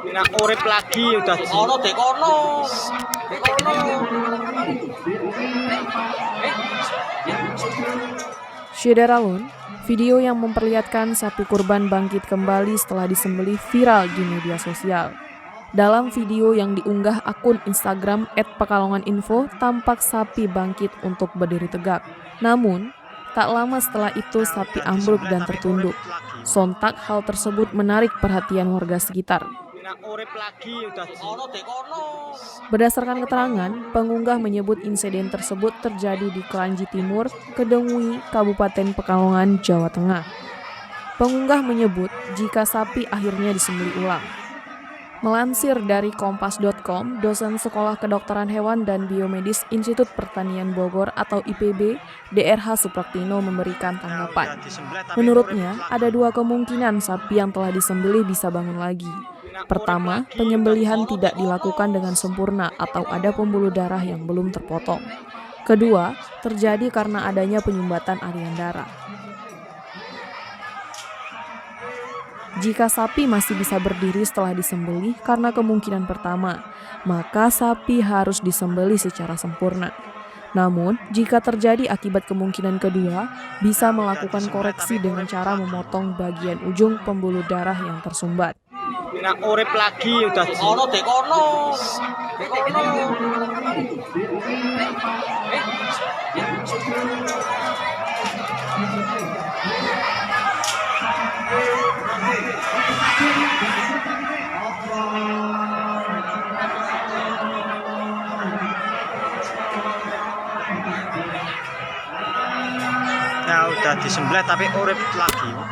Nak urip lagi udah ono dekono. Syederalun, video yang memperlihatkan sapi kurban bangkit kembali setelah disembelih viral di media sosial. Dalam video yang diunggah akun Instagram @pekalonganinfo, tampak sapi bangkit untuk berdiri tegak. Namun, tak lama setelah itu sapi ambruk dan tertunduk. Sontak hal tersebut menarik perhatian warga sekitar. Nak urip lagi udah Ono dekono. Berdasarkan keterangan, pengunggah menyebut insiden tersebut terjadi di Kranji Timur, Kedungui, Kabupaten Pekalongan, Jawa Tengah. Pengunggah menyebut jika sapi akhirnya disembelih ulang. Melansir dari kompas.com, dosen Sekolah Kedokteran Hewan dan Biomedis Institut Pertanian Bogor atau IPB, DRH Supraktino memberikan tanggapan. Menurutnya, ada dua kemungkinan sapi yang telah disembelih bisa bangun lagi. Pertama, penyembelihan tidak dilakukan dengan sempurna atau ada pembuluh darah yang belum terpotong. Kedua, terjadi karena adanya penyumbatan aliran darah. Jika sapi masih bisa berdiri setelah disembelih karena kemungkinan pertama, maka sapi harus disembelih secara sempurna. Namun, jika terjadi akibat kemungkinan kedua, bisa melakukan koreksi dengan cara memotong bagian ujung pembuluh darah yang tersumbat. nak urip lagi udah Ono dekono. ya udah disembelih tapi urip lagi.